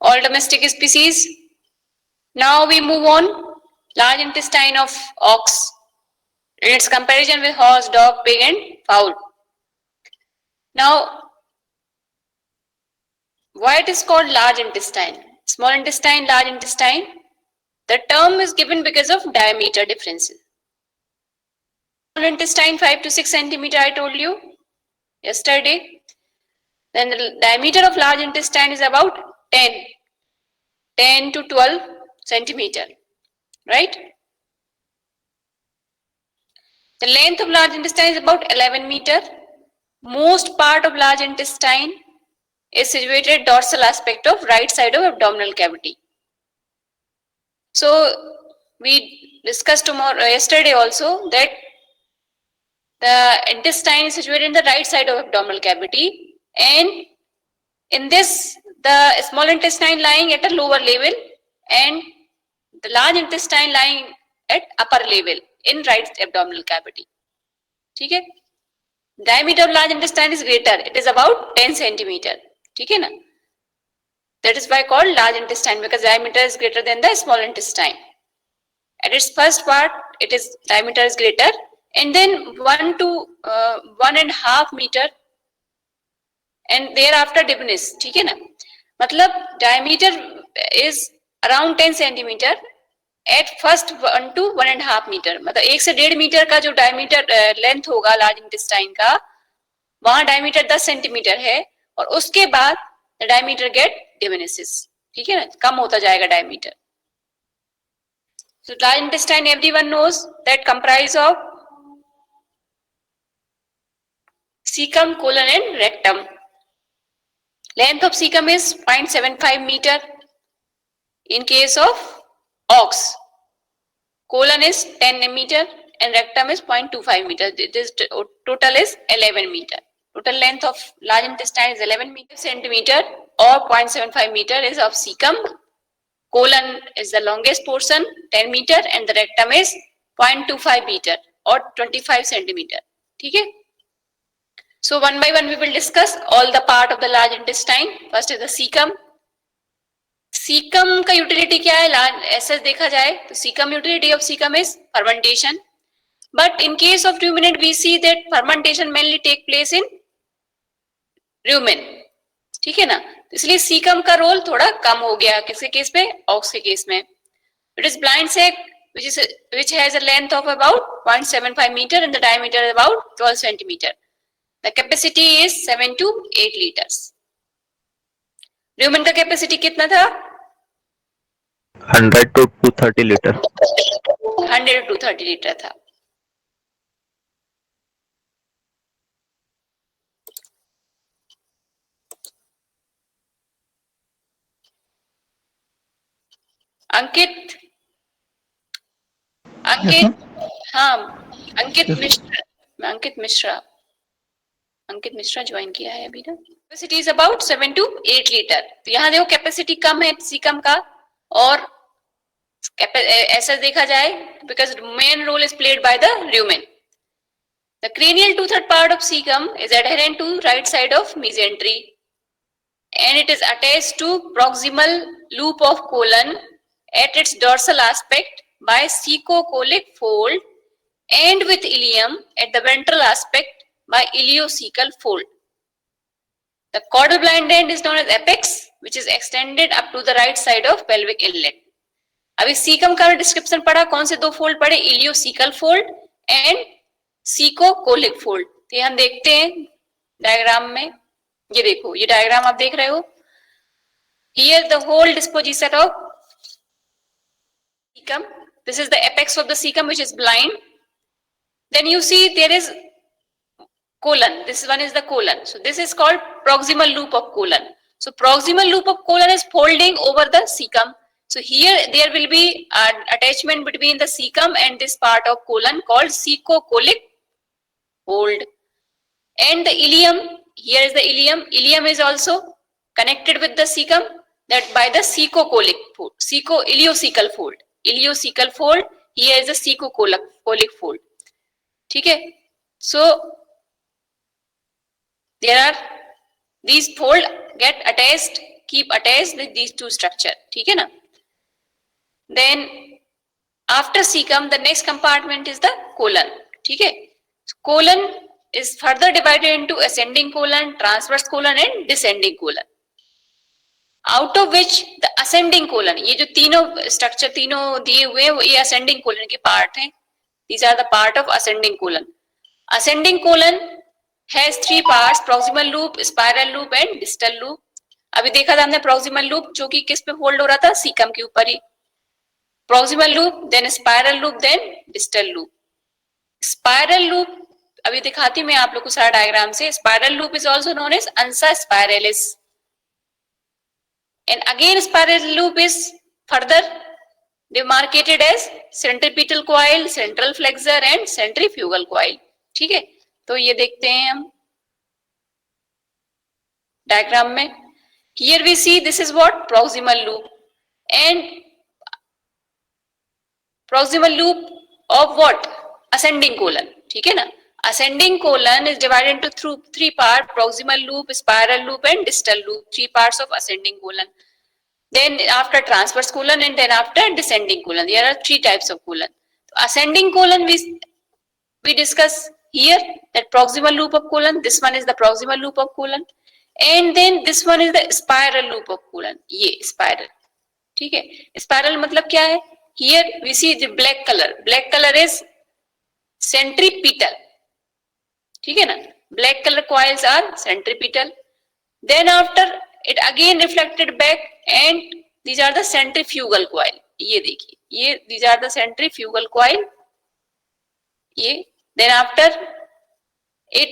all domestic species. Now we move on. Large intestine of ox in its comparison with horse, dog, pig and fowl. Now, why it is called large intestine? Small intestine, large intestine. The term is given because of diameter differences. Small intestine 5 to 6 centimeter, I told you yesterday. Then the diameter of large intestine is about 10 to 12 centimeter, right? The length of large intestine is about 11 meter. Most part of large intestine is situated dorsal aspect of right side of abdominal cavity. So we discussed yesterday also that the intestine is situated in the right side of abdominal cavity, and in this the small intestine lying at a lower level and the large intestine lying at upper level in right abdominal cavity. Okay? Diameter of large intestine is greater, it is about 10 centimeter. Okay, na? That is why called large intestine, because diameter is greater than the small intestine. At its first part, it is diameter is greater, and then 1 to 1.5 meter, and thereafter diminish. ठीक है ना? मतलब diameter is around 10 centimeter. At first 1 to 1.5 meter, मतलब 1 से 1.5 metre का जो diameter length होगा large intestine का, वहां डायमीटर 10 सेंटीमीटर है, और उसके बाद डायमीटर गेट डिमिनिशेस. ठीक है ना? कम होता जाएगा diameter. So large intestine everyone knows that comprise of cecum, colon and rectum. Length of cecum is 0.75 meter in case of ox. Colon is 10 meter and rectum is 0.25 meter. This total is 11 meter. Total length of large intestine is 11 centimeter or 0.75 meter is of cecum. Colon is the longest portion, 10 meter, and the rectum is 0.25 meter or 25 centimeter. ठीक है? So one by one we will discuss all the part of the large intestine. First is the cecum. Cecum का utility क्या है? ऐसा देखा जाए तो cecum utility of cecum is fermentation. But in case of ruminant we see that fermentation mainly take place in rumen. ठीक है ना? इसलिए cecum का रोल थोड़ा कम हो गया. किसके केस में? Ox के केस में. It is blind sac which has a length of about 0.75 meter and the diameter is about 12 centimeter. The capacity is 7 to 8 liters. rumen का capacity कितना था? 100 to 230 लीटर. 100 to 230 लीटर था. अंकित हाँ अंकित Mishra join किया है अभी ना. Capacity is about 7 to 8 litre. तो यहाँ देखो कैपेसिटी कम है सीकम का, और ऐसा देखा जाए because main role is played by the rumen. The cranial two-third part of cecum is adherent to right side of mesentery and it is attached to proximal loop of colon at its dorsal aspect by cecocolic fold and with ileum at the ventral aspect by iliocecal fold. The caudal blind end is known as apex which is extended up to the right side of pelvic inlet. अभी caecum का description पढ़ा, कौन से दो fold पढ़े? Ileocaecal fold and caecocolic fold. ये हम देखते हैं डायग्राम में. ये देखो, ये डायग्राम आप देख रहे हो. Here the whole disposition of cecum. This is the apex of the cecum which is blind. Then you see there is colon. This one is the colon. So this is called proximal loop of colon. So proximal loop of colon is folding over the cecum. So here there will be an attachment between the cecum and this part of colon called cecocolic fold. And the ileum, here is the ileum. Ileum is also connected with the cecum that by the cecocolic fold, iliocecal fold. Iliocecal fold, here is the cecocolic fold. ठीक है? So there are these fold get attached keep attached with these two structure. ठीक है ना? Then after cecum, the next compartment is the colon. ठीक है? Colon is further divided into ascending colon, transverse colon and descending colon. Out of which the ascending colon, ये जो तीनों structure तीनों दिए हुए हैं ये ascending colon के part हैं. These are the part of ascending colon. Ascending colon has three parts: proximal loop, spiral loop and distal loop. अभी देखा था हमने proximal loop जो कि किस पे होल्ड हो रहा था, सीकम के ऊपर ही. Proximal loop, then spiral loop, then distal loop. Spiral loop अभी दिखाती मैं आप लोग को सारा डायग्राम से. Spiral loop is also known as ansa spiralis. And again spiral loop is further demarcated as centripetal coil, central flexor and centrifugal coil. ठीक है, तो ये देखते हैं हम डायग्राम में. Here we see this is what proximal loop and proximal loop of what ascending colon. ठीक है ना? Ascending colon is divided into three parts: proximal loop, spiral loop and distal loop. Three parts of ascending colon. Then after transverse colon and then after descending colon. There are three types of colon. Ascending colon we discuss here, that proximal loop of colon. This one is the proximal loop of colon. And then this one is the spiral loop of colon. ये spiral. ठीक है? Spiral मतलब क्या है? Here we see the black color. Black color is centripetal. ठीक है ना? Black color coils are centripetal. Then after it again reflected back and these are the centrifugal coil. ये देखिए, ये these are the centrifugal coil. ये then after it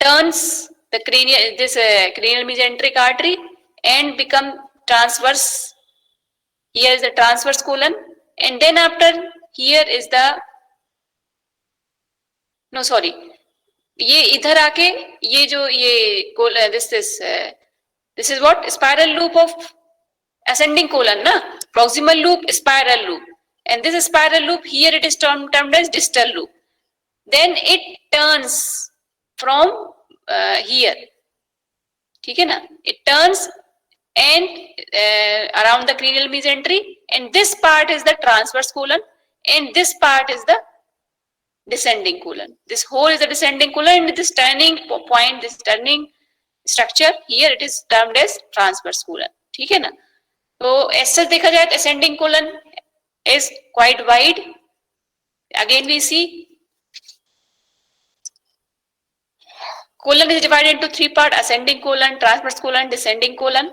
turns the cranial mesenteric artery and become transverse. Here is the transverse colon and then after here is the ये इधर आके ये जो ये this is what spiral loop of ascending colon na, proximal loop, spiral loop, and this spiral loop here it is termed as distal loop. Then it turns from here. ठीक है ना? It turns and around the cranial mesentery, and this part is the transverse colon and this part is the descending colon. This whole is the descending colon and this turning point, this turning structure here it is termed as transverse colon. ठीक है ना? तो ऐसे देखा जाए तो ascending colon is quite wide. Again we see colon is divided into three parts: ascending colon, transverse colon, descending colon.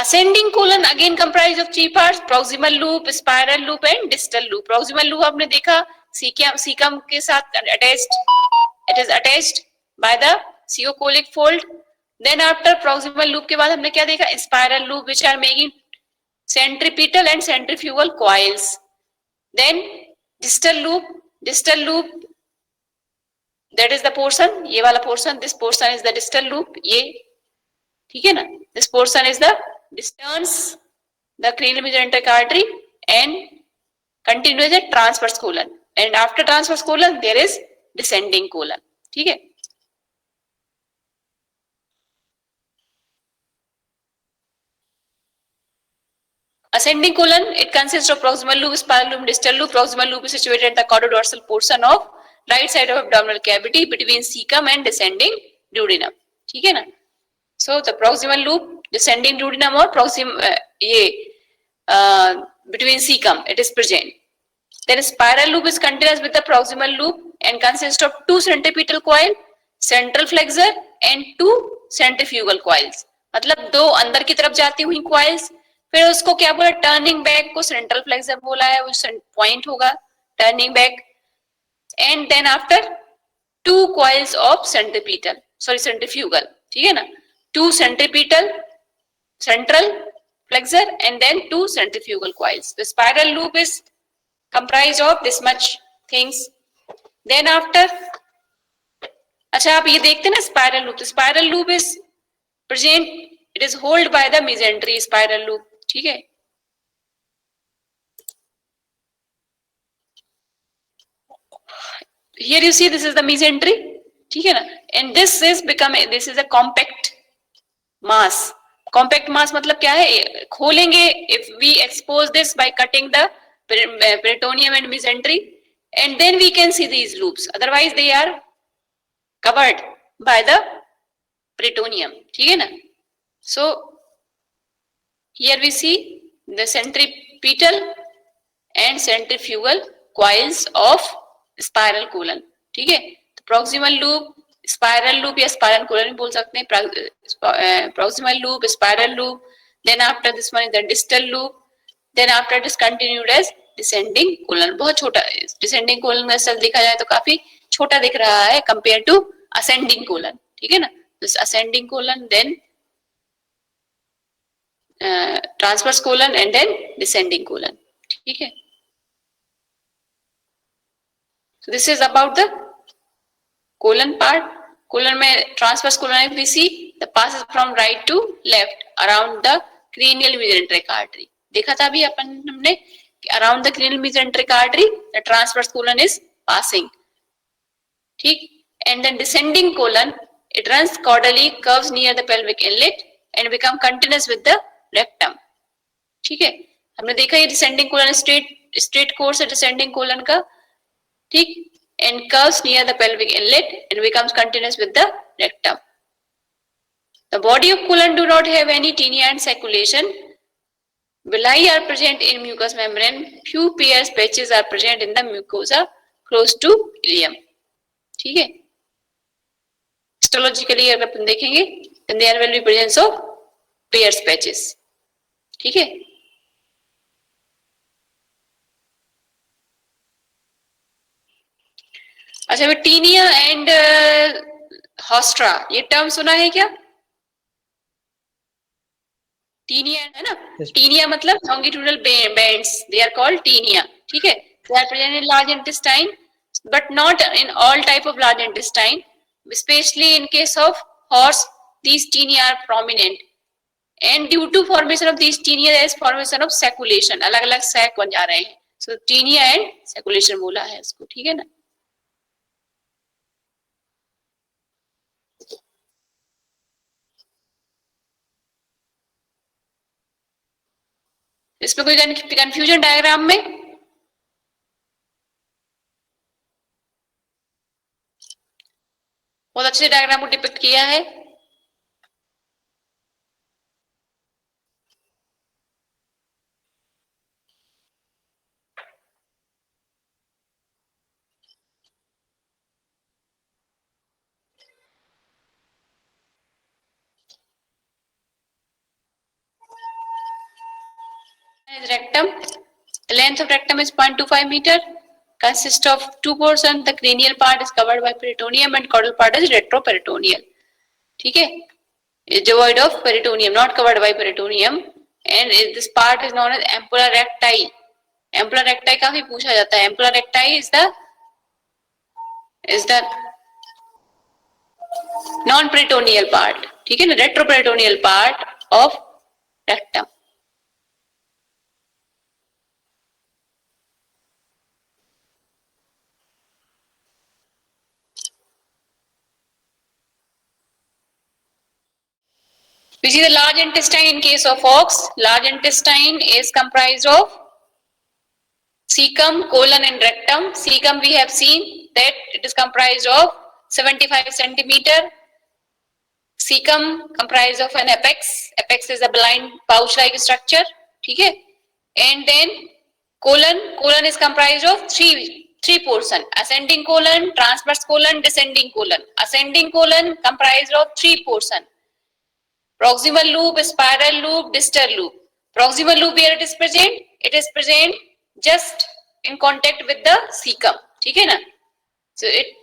Ascending colon again comprised of three parts: proximal loop, spiral loop and distal loop. Proximal loop आपने देखा cecum के साथ attached, it is attached by the cecocolic fold. Then after proximal loop के बाद हमने क्या देखा? Spiral loop which are making centripetal and centrifugal coils. Then distal loop that is the portion, ये वाला portion, this portion is the distal loop. ये ठीक है ना? This portion is the distance the cranial mesenteric artery and continues the transverse colon, and after transverse colon there is descending colon. ठीक है? Ascending colon, it consists of proximal loop, spiral loop, distal loop. Proximal loop is situated at the caudodorsal portion of right side of abdominal cavity between cecum and descending duodenum. ठीक है ना? So the proximal loop, descending duodenum or between cecum it is present. Then spiral loop is continuous with the proximal loop and consists of two centripetal coil, central flexor and two centrifugal coils. मतलब दो अंदर की तरफ जाती हुई coils. फिर उसको क्या बोला? टर्निंग बैक को सेंट्रल फ्लेक्सर बोला है, वो पॉइंट होगा turning back. And then after two coils of centrifugal. ठीक है ना? Two centripetal, central flexure and then two centrifugal coils. The spiral loop is comprised of this much things. Then after अच्छा आप ये देखते हैं ना spiral loop. Spiral loop is present, it is hold by the mesentery spiral loop. ठीक है? Here you see this is the mesentery. ठीक है ना? And this is a compact mass. Compact mass मतलब क्या है, खोलेंगे, if we expose this by cutting the peritoneum and mesentery and then we can see these loops, otherwise they are covered by the peritoneum, ठीक है ना. So here we see the centripetal and centrifugal coils of spiral colon, ठीक है. तो proximal loop, spiral loop या spiral colon भी बोल सकते हैं, proximal loop, spiral loop, then after this one is the distal loop, then after it is continued as descending colon. बहुत छोटा descending colon में सेल देखा जाए तो काफी छोटा दिख रहा है कंपेयर टू ascending colon, ठीक है ना. This ascending colon, then transverse colon and then descending colon, ठीक है. So this is about the colon part. Colon में transverse colon we see the passes from right to left around the cranial mesenteric artery. देखा था अभी अपन हमने around the cranial mesenteric artery the transverse colon is passing, ठीक. And then descending colon, it runs caudally, curves near the pelvic inlet and become continuous with the rectum, ठीक है. हमने देखा ये descending colon straight course है descending colon का, ठीक, and curves near the pelvic inlet and becomes continuous with the rectum. The body of colon do not have any tinea and circulation. Villi are present in mucous membrane. Few pairs patches are present in the mucosa close to ileum, ठीक है. Histologically अगर अपन देखेंगे then there will be presence of pairs patches, ठीक है. अच्छा, अभी taenia and हॉस्ट्रा ये term सुना है क्या? टीनिया है ना, टीनिया मतलब longitudinal bands, they are called taenia, ठीक है. They are present in large intestine but not in all type of large intestine, specially in case of horse these tinea are prominent and due to formation of these tinea there is formation of sacculation, अलग अलग sac बन जा रहे हैं. so tinea and sacculation बोला है इसको, ठीक है ना. इसमें कोई कंफ्यूजन डायग्राम में? बहुत अच्छे से डायग्राम को डिपिक्ट किया है. Rectum. The length of rectum is 0.25 meter. Consists of two portions. The cranial part is covered by peritoneum and caudal part is retroperitoneal. ठीक है. Is devoid of peritoneum, not covered by peritoneum. And this part is known as ampulla recti. Ampulla recti काफी पूछा जाता है. Ampulla recti is the non-peritoneal part. ठीक है ना, retroperitoneal part of rectum. We see the large intestine in case of ox. Large intestine is comprised of cecum, colon and rectum. Cecum we have seen that it is comprised of 75 centimeter. Cecum comprised of an apex. Apex is a blind pouch-like structure. ठीक है. And then colon is comprised of three portion. Ascending colon, transverse colon, descending colon. Ascending colon comprised of three portion. Proximal loop, spiral loop, distal loop. Proximal loop where it is present? It is present just in contact with the cecum. ठीक है ना? So it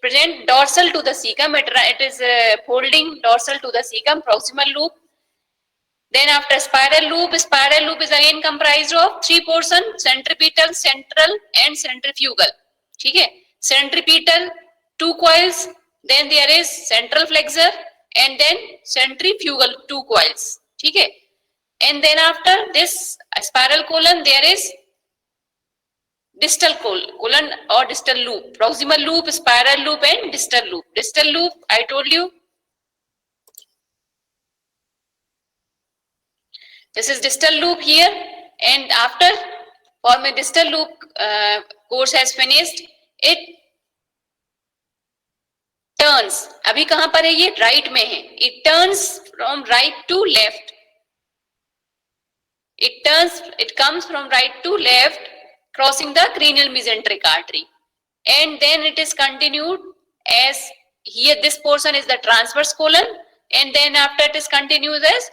present dorsal to the cecum. It is folding dorsal to the cecum. Proximal loop. Then after spiral loop is again comprised of three portions: centripetal, central, and centrifugal. ठीक है? Centripetal 2 coils. Then there is central flexor. And then centrifugal 2 coils, ठीक है. And then after this spiral colon there is distal colon or distal loop. Proximal loop, spiral loop and distal loop. Distal loop I told you This is distal loop here, and after forming distal loop course has finished, it turns. अभी कहां पर है ये? Right में है. It turns from right to left. It comes from right to left, crossing the cranial mesenteric artery, and then it is continued as here. This portion is the transverse colon, and then after it is continued as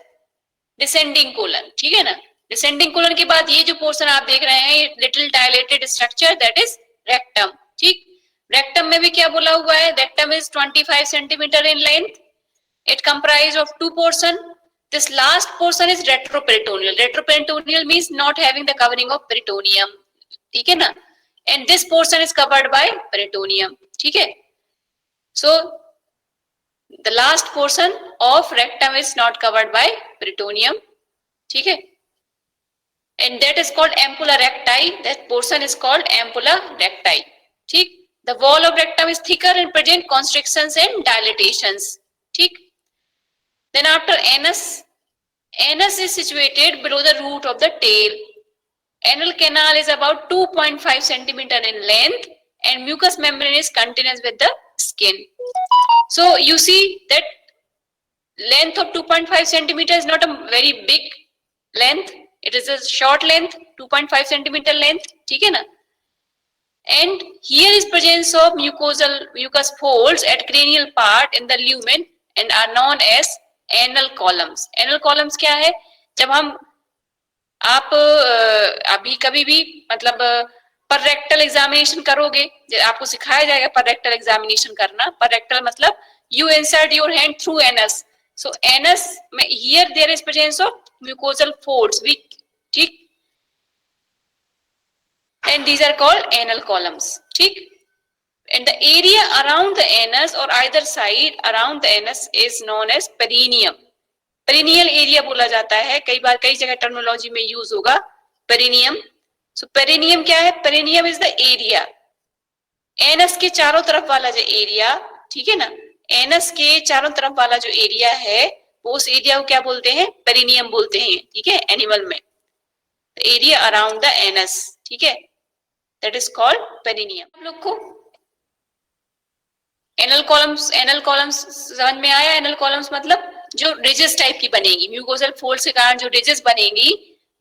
descending colon. ठीक है ना? Descending colon के बाद ये जो portion आप देख रहे हैं, little dilated structure, that is rectum. ठीक? Rectum में भी क्या बोला हुआ है? Rectum is 25 centimeter in length. It comprises of two portion. This last portion is retroperitoneal. Retroperitoneal means not having the covering of peritoneum. ठीक है ना? And this portion is covered by peritoneum. ठीक है? So the last portion of rectum is not covered by peritoneum. ठीक है? And that is called ampulla recti. That portion is called ampulla recti. ठीक? The wall of rectum is thicker and present constrictions and dilatations. ठीक? Then after anus, anus is situated below the root of the tail. Anal canal is about 2.5 centimeter in length, and mucous membrane is continuous with the skin. So you see that length of 2.5 centimeter is not a very big length. It is a short length, 2.5 centimeter length. ठीक है ना? And here is presence of mucous folds at cranial part in the lumen and are known as anal columns. Anal columns क्या है? जब हम आप अभी कभी भी मतलब पर रेक्टल एग्जामिनेशन करोगे, आपको सिखाया जाएगा पर रेक्टल एग्जामिनेशन करना. पर रेक्टल मतलब you insert your hand through anus. So anus में here there is presence of mucosal folds. ठीक? And these are called anal columns. ठीक? And the area around the anus or either side around the anus is known as perineum. Perineal area बोला जाता है. कई बार कई जगह terminology में use होगा perineum. So perineum क्या है? Perineum is the area. Anus के चारों तरफ वाला जो एरिया, ठीक है ना? एनस के चारों तरफ वाला जो एरिया है, वो उस एरिया को क्या बोलते हैं? पेरिनियम बोलते हैं. ठीक है? एनिमल में एरिया अराउंड द एनस. ठीक है? That is called perineum. आप लोग को एनल कॉलम्स समझ में आया? एनल कॉलम्स मतलब जो रिजेस टाइप की बनेगी, म्यूकोसल फोल्ड के कारण जो रिजेस बनेगी,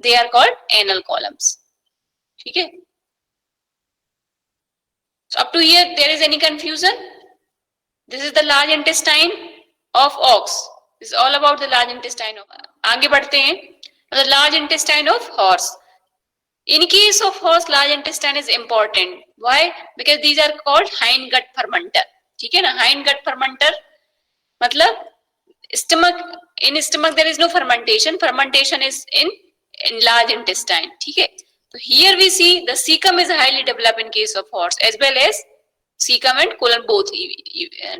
they are called anal columns. ठीक है? So up to here there is any confusion? This is the large intestine of ox. This is all about the large intestine of. आगे बढ़ते हैं. The large intestine of horse. In case of horse, large intestine is important. Why? Because these are called hind gut fermenter. ठीक है ना? hind gut fermenter मतलब stomach, in stomach there is no fermentation. Fermentation is in large intestine. ठीक है? So here we see the cecum is highly developed in case of horse, as well as cecum and colon both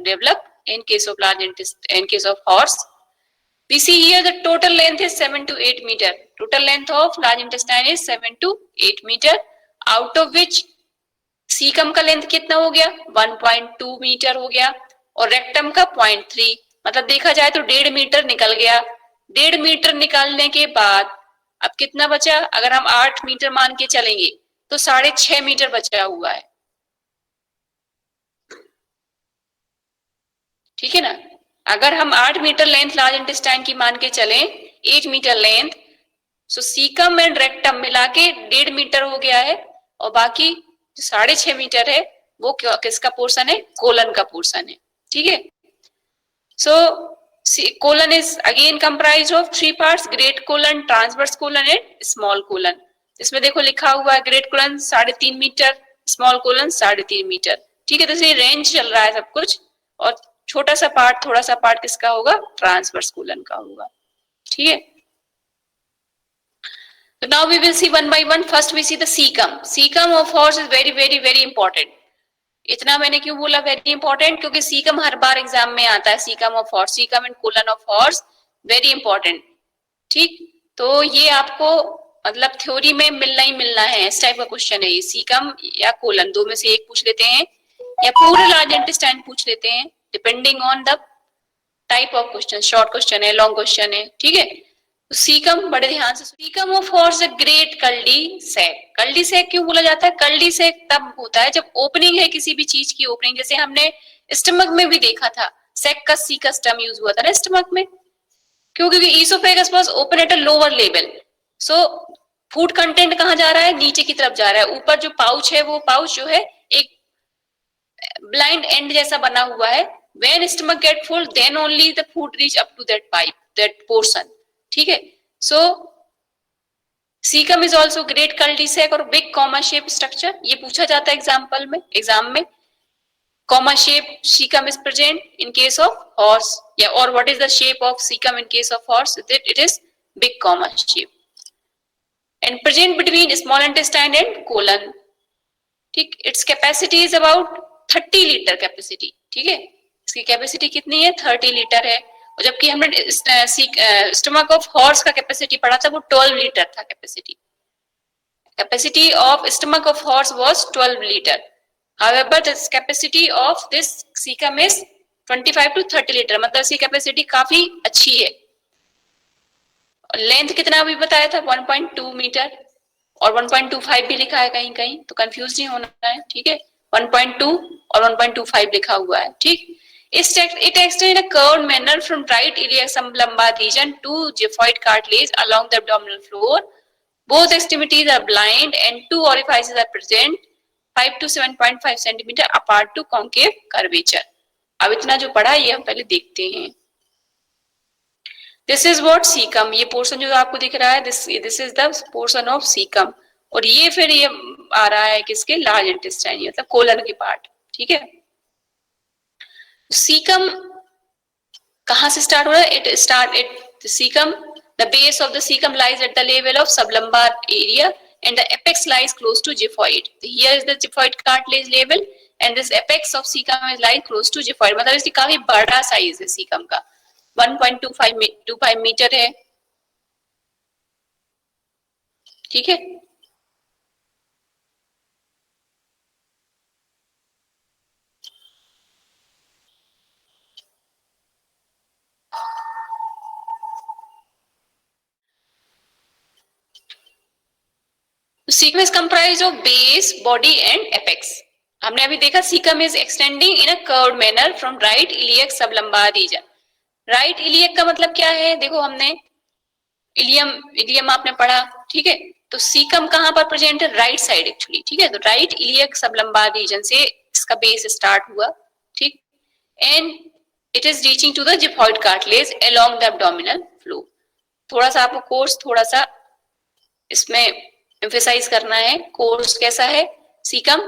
develop in case of large intestine. In case of horse, we see here the total length is 7 to 8 meter. Total length of large intestine is 7 to 8 meter, out of which cecum का length कितना हो गया? 1.2 metre हो गया, और rectum का 0.3. मतलब देखा जाए तो 1.5 मीटर निकल गया. 1.5 मीटर निकालने के बाद अब कितना बचा? अगर हम 8 मीटर मान के चलेंगे तो 6.5 मीटर बचा हुआ है. ठीक है ना? अगर हम 8 मीटर लेंथ लार्ज इंटेस्टाइन की मान के चलें, 8 metre length, so caecum and rectum मिला के 1.5 मीटर हो गया है, और बाकी 6.5 मीटर है वो किसका पोर्शन है? कोलन का पोर्शन है. ठीक है? सो colon is again comprised of 3 parts: great colon, transverse colon and small colon. इसमें देखो लिखा हुआ है great colon 3.5 metre, small colon 3.5 metre. ठीक है? तो इसलिए रेंज चल रहा है सब कुछ, और छोटा सा पार्ट, थोड़ा सा पार्ट किसका होगा? ट्रांसवर्स कोलन का होगा. ठीक है? तो now we will see one by one. First we see the caecum. Caecum of horse is very very very important. इतना मैंने क्यों बोला वेरी इंपॉर्टेंट? क्योंकि सीकम हर बार एग्जाम में आता है. Caecum of horse, caecum and colon of horse, very important. ठीक? तो ये आपको मतलब थ्योरी में मिलना ही मिलना है. इस टाइप का क्वेश्चन है ये. सीकम या कोलन, दो में से एक पूछ लेते हैं, या पूरा लार्ज इंटेस्टाइन पूछ लेते हैं, depending on the type of question. Short question है, लॉन्ग क्वेश्चन है. ठीक है? सीकम बड़े ध्यान से, caecum of horse great cul-de-sac. Cul-de-sac क्यों बोला जाता है? कल्डी सैक तब होता है जब ओपनिंग है किसी भी चीज की ओपनिंग, जैसे हमने स्टमक में भी देखा था, सेकस सीकस टर्म यूज हुआ था ना स्टमक में, क्यों? क्योंकि oesophagus was open at a lower level, so food content कहाँ जा रहा है? नीचे की तरफ जा रहा है। ऊपर जो पाउच है वो पाउच जो है एक ब्लाइंड एंड जैसा बना हुआ है। when stomach get full then only the food reach up to that pipe, that portion, ठीक है? so cecum is also great cul-de-sac और big comma shape structure, ये पूछा जाता है एग्जाम्पल में, एग्जाम में। comma shape cecum is present in case of horse, yeah, or what is the shape of cecum in case of horse? That it is big comma shape and present between small intestine and colon, ठीक। Its capacity is about 30 litre capacity, ठीक है? इसकी capacity कितनी है? 30 litre है। और जबकि हमने स्टमक ऑफ हॉर्स का कैपेसिटी पढ़ा था, वो 12 लीटर था capacity. Capacity of stomach of horse was 12 litre, however the capacity of this caecum is 25 to 30 litre, मतलब इसकी कैपेसिटी काफी अच्छी है। लेंथ कितना अभी बताया था? 1.2 मीटर, और 1.25 भी लिखा है कहीं कहीं, तो कंफ्यूज नहीं होना है, ठीक है? 1.2 और 1.25 लिखा हुआ है, ठीक। It extends in a curved manner from right iliac sublumbar region to xiphoid cartilage along the abdominal floor. Both extremities are blind and two orifices are present 5 to 7.5 centimeter apart to concave curvature. अब इतना जो पढ़ा ये हम पहले देखते हैं। This is what caecum, ये पोर्शन जो आपको दिख रहा है, this is the portion of caecum, और ये फिर ये आ रहा है किसके? लार्ज इंटेस्टाइन, मतलब कोलन के पार्ट, ठीक है? सीकम कहां से स्टार्ट हो रहा है? It caecum, the base of the caecum lies at the level of सबलंबार area and the apex lies close to xiphoid. Here is the xiphoid cartilage level and this apex of cecum is lies close to xiphoid, मतलब इसकी काफी बड़ा size है caecum का, 1.25 metre है, ठीक है? Caecum is comprise of base, body and apex. हमने अभी देखा caecum is extending in a curved manner from right iliac sublumbar region. Right iliac का मतलब क्या है? देखो हमने इलियम आपने पढ़ा, ठीक है? तो सीकम कहां पर प्रेजेंट है? राइट साइड एक्चुअली, ठीक है? तो राइट इलियक सबलंबार रीजन से इसका बेस स्टार्ट हुआ, ठीक, and it is reaching to the xiphoid cartilage along the abdominal floor. थोड़ा सा आपको कोर्स थोड़ा सा इसमें एम्फेसाइज करना है। कोर्स कैसा है? Caecum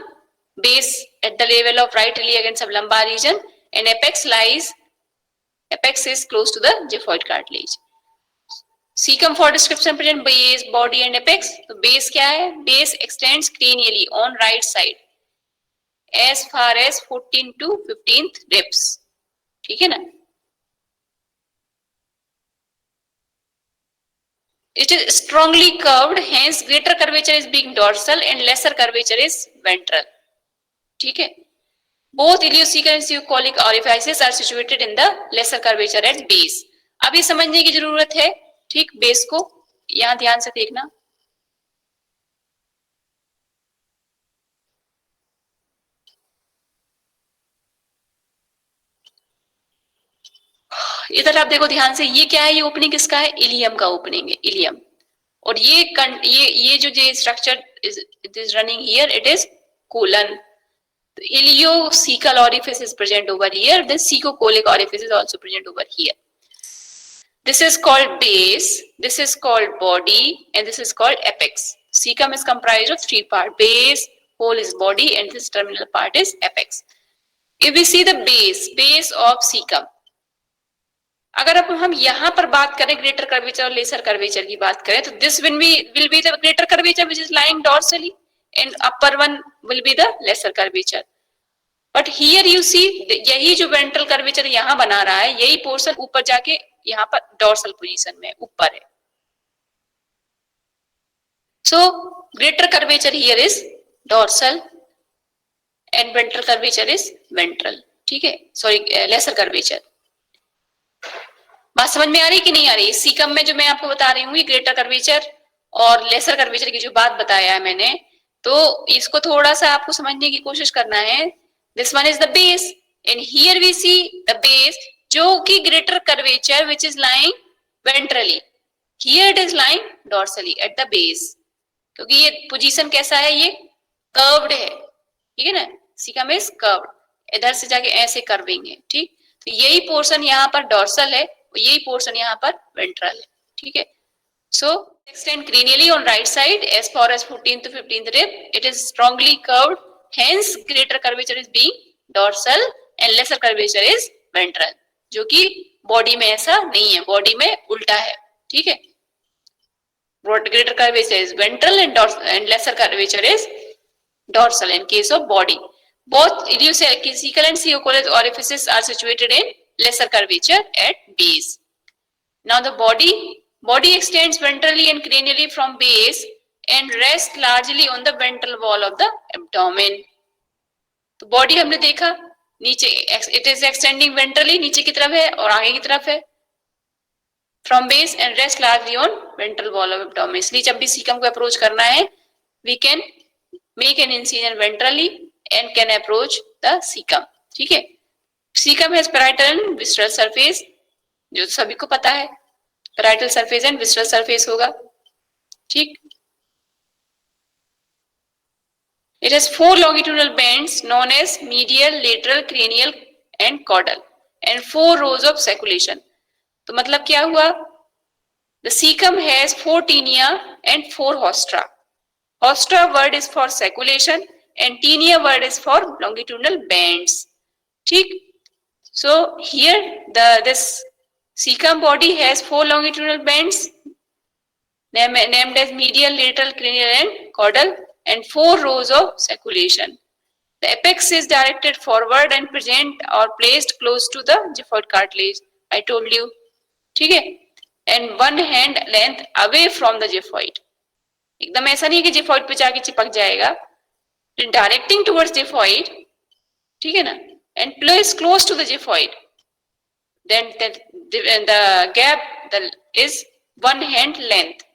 base at the level of right iliac and sublumbar region and apex is close to the xiphoid cartilage. Cecum for description present base, body and apex. तो base क्या है? Base extends cranially on right side as far as 14 to 15th ribs, ठीक है ना? It is strongly curved, hence greater curvature is being dorsal and lesser curvature is ventral, ठीक है? Both ileocecal and colic orifices are situated in the lesser curvature at base. अब ये समझने की जरूरत है, ठीक, बेस को यहां ध्यान से देखना। इधर आप देखो ध्यान से, ये क्या है? ये ओपनिंग किसका है? इलियम का ओपनिंग है, इलियम। और ये जो structure is running here, it is colon. Ileocecal orifice is present over here. This cecocolic orifice is also present over here. This is called base, this is called body, and this is called apex. Cecum is comprised of three parts: base, whole is body, and this terminal part is apex. If we see the base of cecum, अगर अब हम यहाँ पर बात करें greater curvature और lesser curvature की बात करें, तो this will be the greater curvature which is lying dorsally, and upper one will be the lesser curvature. But here you see, यही जो वेंट्रल कर्वेचर यहाँ बना रहा है, यही पोर्शन ऊपर जाके यहाँ पर डोर्सल पोजीशन में ऊपर है। So greater curvature here is dorsal and ventral curvature is ventral, ठीक है? Sorry, lesser curvature. बात समझ में आ रही कि नहीं आ रही? सीकम में जो मैं आपको बता रही हूँ ये ग्रेटर कर्वेचर और लेसर कर्वेचर की जो बात बताया है मैंने, तो इसको थोड़ा सा आपको समझने की कोशिश करना है. This one is the base and here we see the base जो कि greater curvature which is lying ventrally, here it is lying dorsally at the base. क्योंकि ये पोजीशन कैसा है, ये कर्व्ड है, ठीक है ना. सीकम इज कर्व्ड, इधर से जाके ऐसे कर्विंग है, ठीक. तो यही पोर्शन यहाँ पर डॉर्सल है, यही पोर्शन यहाँ पर वेंट्रल है, ठीक है. So extend cranially on right side as far as 14th to 15th rib. It is strongly curved. Hence, greater curvature is being dorsal and lesser curvature is ventral. जो कि body में ऐसा नहीं है, बॉडी में उल्टा है, ठीक है. Greater curvature is ventral and lesser curvature is dorsal in case of body. Both ileocecal and ceocoral orifices are situated in lesser curvature at base. Now the body extends ventrally and cranially from base and rests largely on the ventral wall of the abdomen. तो body हमने देखा नीचे, it is extending ventrally, नीचे की तरफ है और आगे की तरफ है, from base and rests largely on ventral wall of abdomen. इसलिए जब भी सीकम को अप्रोच करना है, we can make an incision ventrally and can approach the cecum, ठीक है. Cecum has parietal and visceral surface, जो सभी को पता है, parietal surface and visceral surface होगा, ठीक. It has 4 longitudinal bands known as medial, lateral, cranial and caudal and 4 rows of circulation. तो मतलब क्या हुआ? The cecum has 4 tinea and 4 rostra. Rostra word is for circulation and tinea word is for longitudinal bands, ठीक. So here this cecum body has 4 longitudinal bands named as medial, lateral, cranial and caudal and 4 rows of circulation. The apex is directed forward and present or placed close to the xiphoid cartilage. I told you, ठीक है. And 1 hand length away from the xiphoid. एकदम ऐसा नहीं है कि xiphoid पे जाके चिपक जाएगा. Directing towards xiphoid, ठीक है ना, and placed close to the xiphoid. Then the gap is 1 hand length,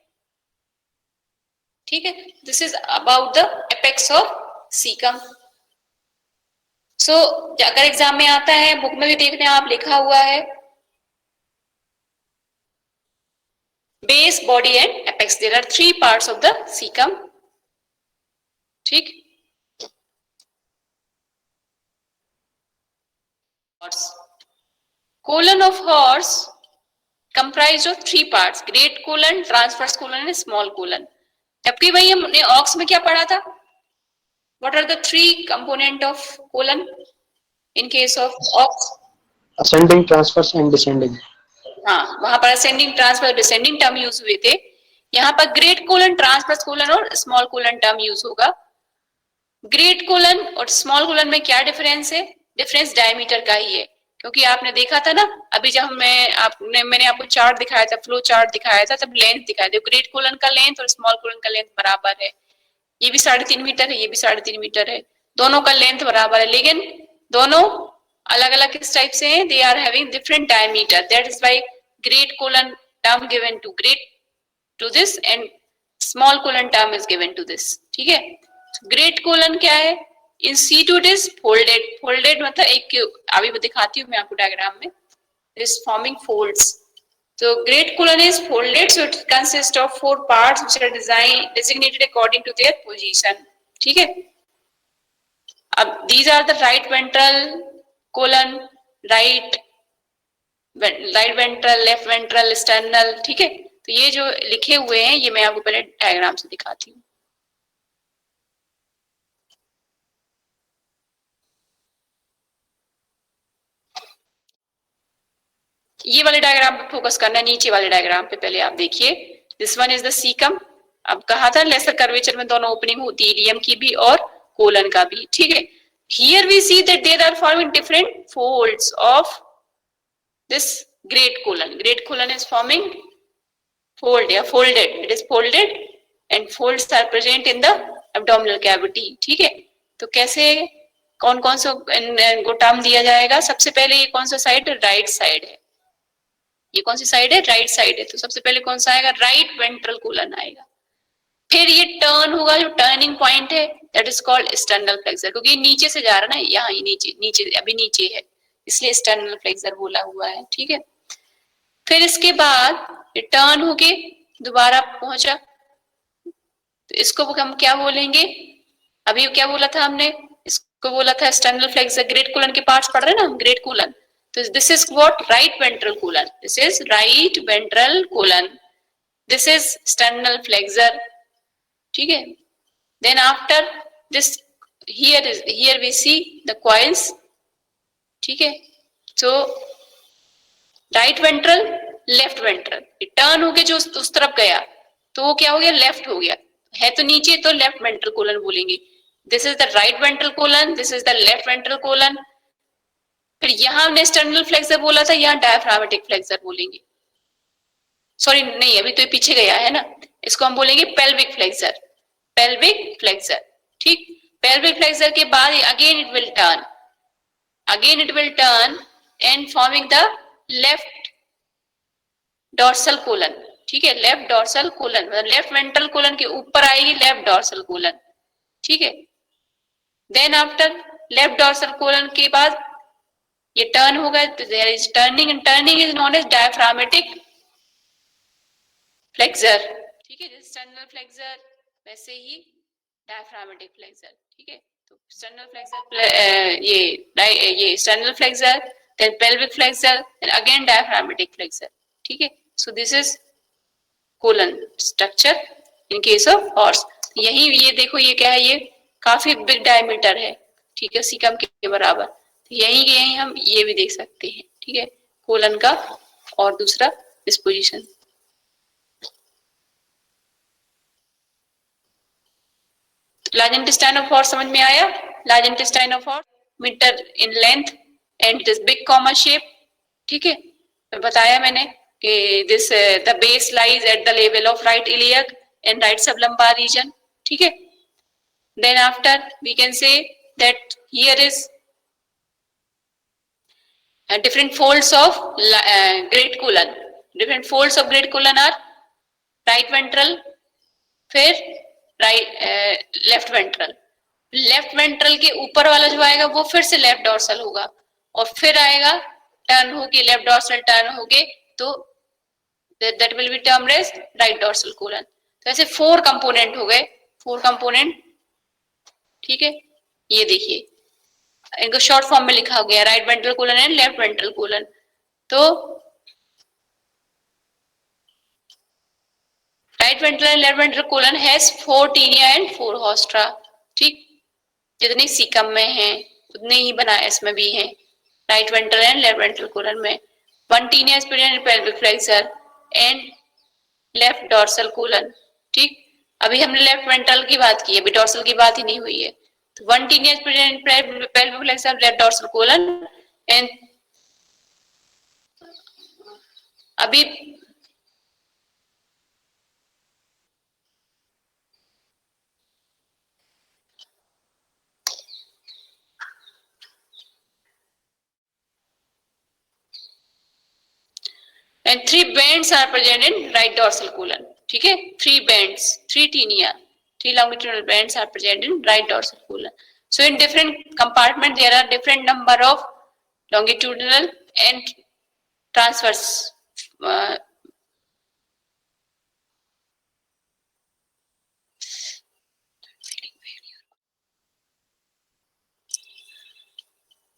ठीक है. This is about the apex of cecum. So अगर एग्जाम में आता है, बुक में भी देखते हैं आप लिखा हुआ है base, body and apex. There are 3 parts of the cecum, ठीक. Colon of horse comprised of 3 parts: great colon, transverse colon and small colon. जबकि भाई हमने ऑक्स में क्या पढ़ा था? What are the 3 component of colon in case of ox? Ascending, transverse and descending. हाँ, वहां पर ascending, transverse, descending term use हुए थे. यहाँ पर ग्रेट कोलन, ट्रांसवर्स कोलन और स्मॉल कोलन टर्म यूज होगा. ग्रेट कोलन और स्मॉल कोलन में क्या डिफरेंस है? डिफरेंस डायमीटर का ही है. क्योंकि आपने देखा था ना अभी जब मैंने आपको चार्ट दिखाया था, फ्लो चार्ट दिखाया था, तब लेंथ दिखाया था. ग्रेट कोलन का लेंथ और स्मॉल कोलन का लेंथ बराबर है. ये भी 3.5 मीटर है, ये भी 3.5 मीटर है. दोनों का लेंथ बराबर है, लेकिन दोनों अलग अलग किस टाइप से हैं? They are having different diameter. That is why great colon term given to this and small colon term is given to this, ठीक है. ग्रेट कोलन क्या है? In situ it is folded. Folded मतलब एक, अभी दिखाती हूँ मैं आपको डायग्राम में. Is forming folds. So great colon is folded, so it consists of 4 parts which are designated according to their position, ठीक है. अब these are the right ventral colon, right ventral, left ventral, sternal, ठीक है. तो ये जो लिखे हुए हैं ये मैं आपको पहले डायग्राम से दिखाती हूँ. ये वाले डायग्राम पे फोकस करना है, नीचे वाले डायग्राम पे पहले आप देखिए. This one is the caecum. अब कहा था लेसर कर्वेचर में दोनों ओपनिंग होती है, इलियम की भी और कोलन का भी, ठीक है. Here we see that there are forming different folds of this great colon. Great colon is forming fold या folded. It is folded and folds are present in the abdominal cavity, ठीक है. तो कैसे कौन कौन सा को टर्म दिया जाएगा? सबसे पहले ये कौन सा साइड? राइट साइड है. ये कौन सी साइड है, राइट साइड है, तो सबसे पहले कौन सा आएगा, राइट वेंट्रल कोलन आएगा। फिर ये टर्न होगा, जो टर्निंग पॉइंट है that is called sternal flexor, क्योंकि नीचे से जा रहा है ना, यहाँ ही नीचे नीचे अभी नीचे है, इसलिए स्टर्नल फ्लेक्सर बोला हुआ है, ठीक है। फिर इसके बाद ये टर्न होके दोबारा पहुंचा, तो इसको हम क्या बोलेंगे, अभी क्या बोला था हमने, इसको बोला था स्टर्नल फ्लेक्सर। ग्रेट कोलन के पार्ट्स पढ़ रहे हैं ना, ग्रेट कोलन, तो this is what, right ventral colon, this is right ventral colon, this is sternal flexure, ठीक है। Then after this here we see the coils, ठीक है। So right ventral, left ventral, turn होके जो उस तरफ गया तो वो क्या हो गया, लेफ्ट हो गया, है तो नीचे, तो लेफ्ट वेंट्रल कोलन बोलेंगे। This is the right ventral colon, this is the left ventral colon. फिर यहां हमने स्टर्नल फ्लेक्सर बोला था, यहाँ डायफ्रामेटिक फ्लेक्सर बोलेंगे, सॉरी नहीं, अभी तो ये पीछे गया है ना, इसको हम बोलेंगे पेल्विक फ्लेक्सर, पेल्विक फ्लेक्सर, ठीक। पेल्विक फ्लेक्सर के बाद again it will turn, again it will turn and forming the left dorsal colon, ठीक है, left dorsal colon, left ventral colon के ऊपर आएगी लेफ्ट डॉर्सल कोलन, ठीक है। Then after left dorsal colon के बाद ये टर्न होगा, there is turning, and turning is known as diaphragmatic flexure, ठीक है। जैसे स्टर्नल फ्लेक्सर वैसे ही डायफ्रामेटिक फ्लेक्सर, ठीक है। तो स्टर्नल फ्लेक्सर, ये sternal flexure, then pelvic flexure, then again diaphragmatic flexure, ठीक है। So this is colon structure in case of horse. यही ये देखो, ये क्या है, ये काफी बिग डायमीटर है, ठीक है, सीकम के बराबर, तो यही हम ये भी देख सकते हैं, ठीक है, कोलन का और दूसरा disposition. Large intestine of horse समझ में आया, large intestine of horse meter in length and it is big comma shape, ठीक है। तो बताया मैंने कि this the base lies at the level of right iliac and right sublumbar region, ठीक है। Then after we can say that here is different folds of great colon, different folds of great colon are right ventral, फिर right left ventral, left ventral के ऊपर वाला जो आएगा वो फिर से लेफ्ट डॉर्सल होगा, और फिर आएगा टर्न होके लेफ्ट डॉर्सल टर्न होके, तो that will be termed as right dorsal colon. तो ऐसे 4 कंपोनेंट हो गए, 4 कंपोनेंट, ठीक है। ये देखिए इनको शॉर्ट फॉर्म में लिखा गया, right ventral colon and left ventral colon. तो right ventral and left ventral colon has 4 taenia and 4 haustra, ठीक। जितने सीकम में हैं उतने ही बना इसमें भी हैं, right ventral and left ventral colon में। 1 taenia is present in pelvic flexure and left dorsal colon, ठीक। अभी हमने लेफ्ट वेंट्रल की बात की, अभी डॉर्सल की बात ही नहीं हुई है। तो 1 taenia is present in pelvic flexure, left dorsal colon, and अभी and 3 bands are present in right dorsal colon, ठीक है। 3 bands, 3 tinea, 3 longitudinal bands are present in right dorsal colon. So in different compartment there are different number of longitudinal and transverse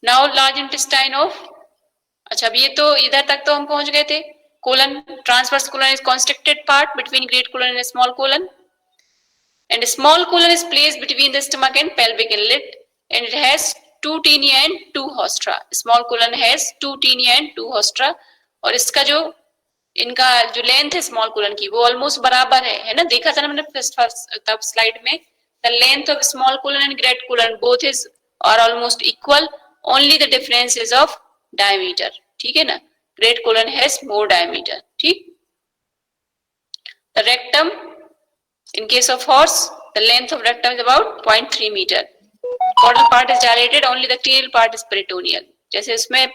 now large intestine of, अच्छा अब ये तो इधर तक तो हम पहुंच गए थे। colon, transverse colon is constricted part between great colon and small colon, and small colon is placed between the stomach and pelvic inlet, and it has 2 tinea and 2 hostra. Small colon has 2 tinea and 2 hostra, और इसका जो इनका जो length है small colon की वो almost बराबर है ना, देखा था ना मैंने तब स्लाइड में, the length of small colon and great colon both is are almost equal, only the difference is of diameter, ठीक है ना। Great colon has more diameter, ठीक। The rectum in case of horse the length of rectum is about 0.3 meter, caudal part is dilated, only the tail part is peritoneal। जैसे इसमें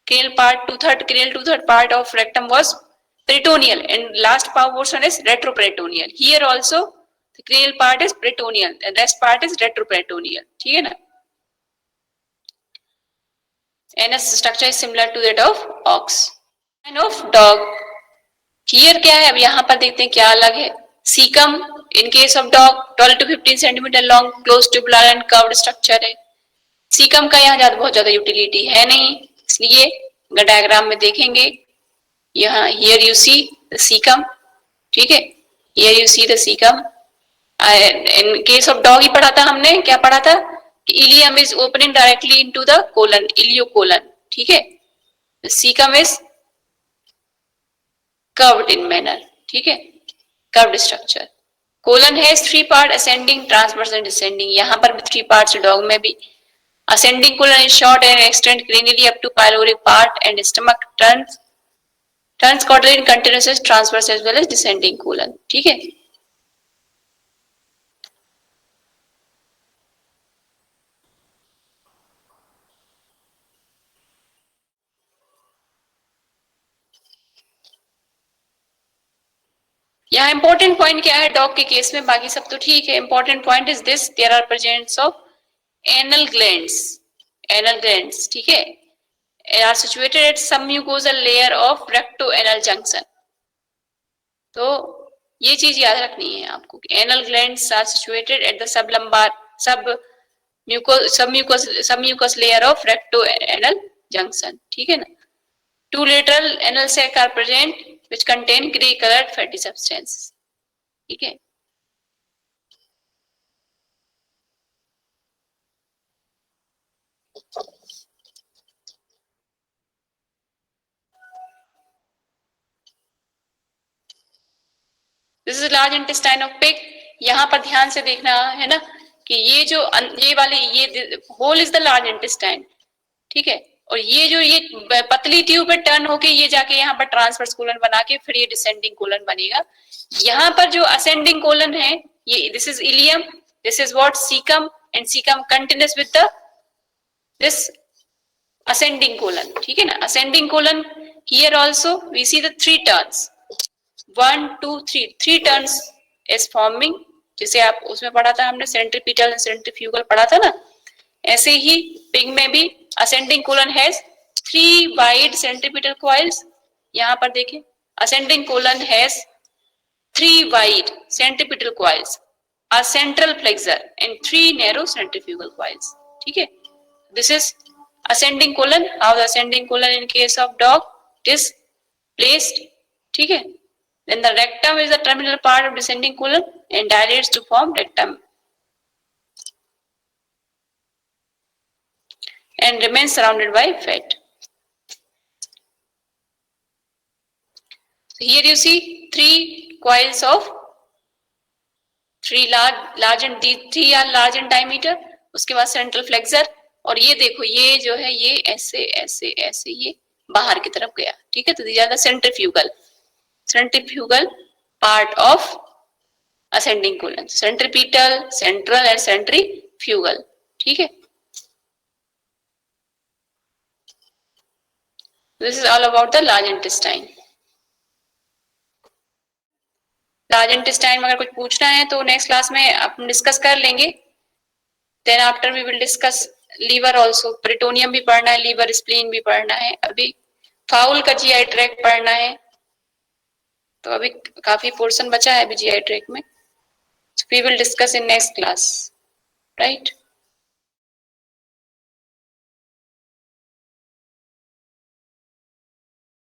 cranial part, two-third part of rectum was peritoneal, and last portion is retroperitoneal. Here also the cranial part is peritoneal, and rest part is retroperitoneal. ठीक है ना? Anus structure is similar to that of ox. And of dog. Here क्या है? अब यहाँ पर देखते हैं क्या अलग है. Cecum in case of dog 12 to 15 centimeter long, close tubular and curved structure है. Cecum का यहाँ बहुत ज्यादा यूटिलिटी है नहीं, इसलिए अगर डायग्राम में देखेंगे यहाँ here you see the cecum, ठीक है, here you see the cecum. In case of dog ही पढ़ा था हमने, क्या पढ़ा था कि ileum is opening directly into the colon, ileocolon, ठीक है. Cecum is curved in manner, ठीक है, curved structure. Colon has 3 part, ascending, transverse and descending. यहाँ पर भी 3 parts, dog में भी. Ascending colon is short and extend cranially up to pyloric part, and stomach turns caudally in continuous transverse as well as descending colon, ठीक है. यहाँ important point क्या है डॉग के केस में, बाकी सब तो ठीक है. Important point is this, there are presence of anal glands, ठीक है, are situated at sub mucosal layer of recto anal junction. तो ये चीज याद रखनी है आपको कि anal glands are situated at the sub mucous layer of recto anal junction, ठीक है ना. 2 lateral anal sac are present which contain grey colored fatty substance, ठीक है. This is large intestine of pig. यहाँ पर ध्यान से देखना है ना कि ये whole is the large intestine, ठीक है, और ये पतली ट्यूब पे टर्न होके ये जाके यहाँ पर ट्रांसवर्स कोलन बना के फिर ये डिसेंडिंग कोलन बनेगा. यहाँ पर जो असेंडिंग कोलन है ये this is ileum, this is what caecum, and caecum continues with the this ascending colon, ठीक है ना. Ascending colon here also we see the 3 turns, 1 2 3 turns is forming. जैसे आप उसमें पढ़ा था हमने सेंट्रीपिटल एंड सेंट्रीफ्यूगल पढ़ा था ना, ऐसे ही पिग में भी ascending colon has 3 wide centripetal coils. यहाँ पर देखें ascending colon has 3 wide centripetal coils, a central flexure and 3 narrow centrifugal coils, ठीक है. This is ascending colon. How the ascending colon in case of dog is placed, ठीक है. Then the rectum is the terminal part of descending colon and dilates to form rectum and remains surrounded by fat. So here you see 3 coils of 3 large and 3 are large in diameter. उसके बाद central flexure, और ये देखो ये जो है ये ऐसे ऐसे ऐसे ये बाहर की तरफ गया, ठीक है. तो these are the centrifugal part of ascending colon, centripetal, central and centrifugal, ठीक है. This is all about the large intestine. Large intestine में अगर कुछ पूछना है तो नेक्स्ट क्लास में अपन डिस्कस कर लेंगे. Then after we will discuss liver also. Peritoneum भी पढ़ना है, लीवर स्प्लीन भी पढ़ना है. अभी फाउल का जीआई ट्रैक्ट पढ़ना है, तो अभी काफी पोर्शन बचा है अभी जीआई ट्रैक्ट में. We will discuss in next class, right?